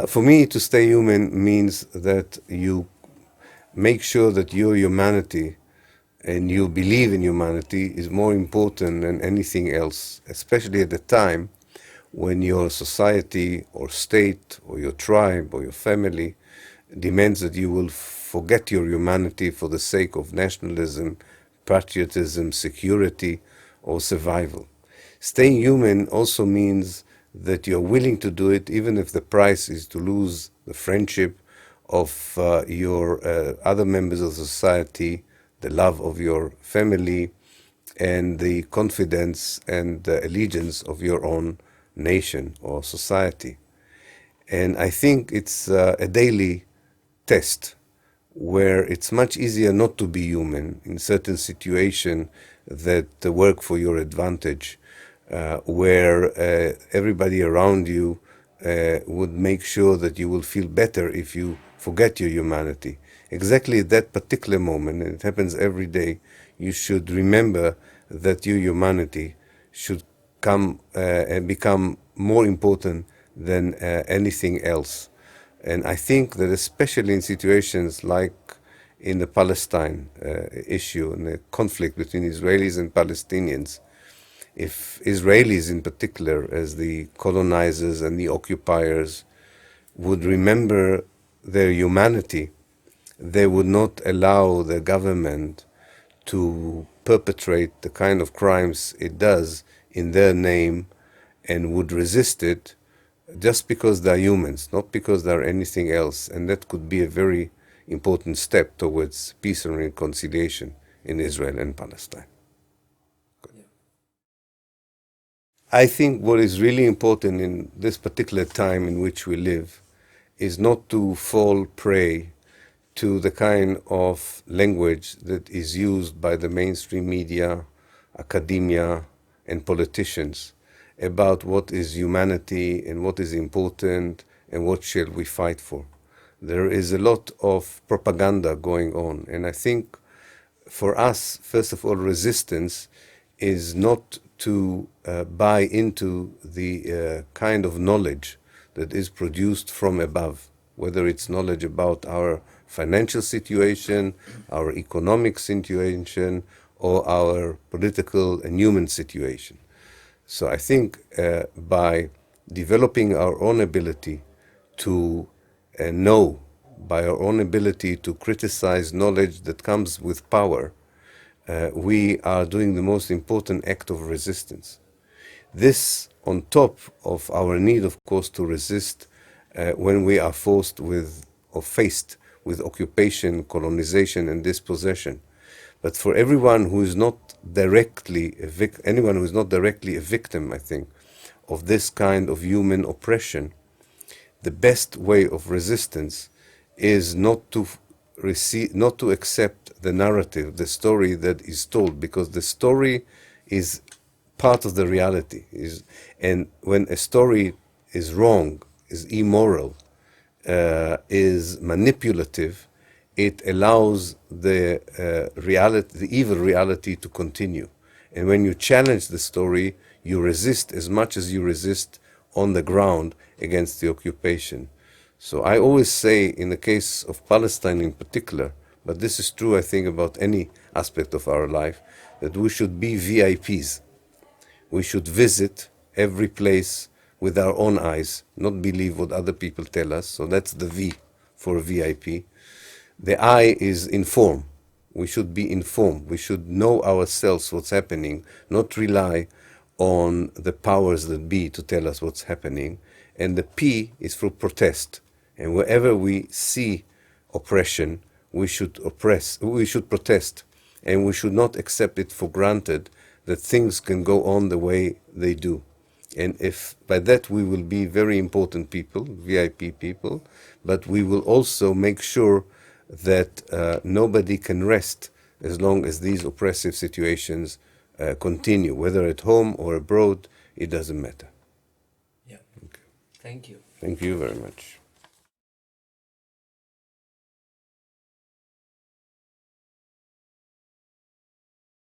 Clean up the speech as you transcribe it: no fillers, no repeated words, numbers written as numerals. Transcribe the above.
For me, to stay human means that you make sure that your humanity and you believe in humanity is more important than anything else, especially at the time when your society or state or your tribe or your family demands that you will forget your humanity for the sake of nationalism, patriotism, security, or survival. Staying human also means that you're willing to do it even if the price is to lose the friendship of your other members of society, the love of your family, and the confidence and allegiance of your own nation or society. And I think it's a daily test where it's much easier not to be human in certain situations that work for your advantage, where everybody around you would make sure that you will feel better if you forget your humanity. Exactly at that particular moment, and it happens every day, you should remember that your humanity should come and become more important than anything else. And I think that especially in situations like in the Palestine issue and the conflict between Israelis and Palestinians, if Israelis in particular, as the colonizers and the occupiers, would remember their humanity, they would not allow the government to perpetrate the kind of crimes it does in their name, and would resist it just because they're humans, not because they're anything else. And that could be a very important step towards peace and reconciliation in Israel and Palestine. I think what is really important in this particular time in which we live is not to fall prey to the kind of language that is used by the mainstream media, academia, and politicians about what is humanity and what is important and what shall we fight for. There is a lot of propaganda going on, and I think for us, first of all, resistance is not to buy into the kind of knowledge that is produced from above, whether it's knowledge about our financial situation, our economic situation, or our political and human situation. So I think by developing our own ability to know, by our own ability to criticize knowledge that comes with power, we are doing the most important act of resistance. This on top of our need, of course, to resist when we are forced with or faced with occupation, colonization, and dispossession. But for everyone who is not directly anyone who is not directly a victim, I think, of this kind of human oppression, the best way of resistance is not to accept the narrative, the story that is told, because the story is part of the reality. And when a story is wrong, is immoral, is manipulative, it allows the evil reality to continue. And when you challenge the story, you resist as much as you resist on the ground against the occupation. So I always say, in the case of Palestine in particular, but this is true, I think, about any aspect of our life, that we should be VIPs. We should visit every place with our own eyes, not believe what other people tell us. So that's the V for VIP. The I is inform. We should be informed. We should know ourselves what's happening, not rely on the powers that be to tell us what's happening. And the P is for protest. And wherever we see oppression, we should protest. And we should not accept it for granted that things can go on the way they do. And if by that we will be very important people, VIP people, but we will also make sure that nobody can rest as long as these oppressive situations continue, whether at home or abroad, it doesn't matter. Yeah. Okay. Thank you. Thank you very much.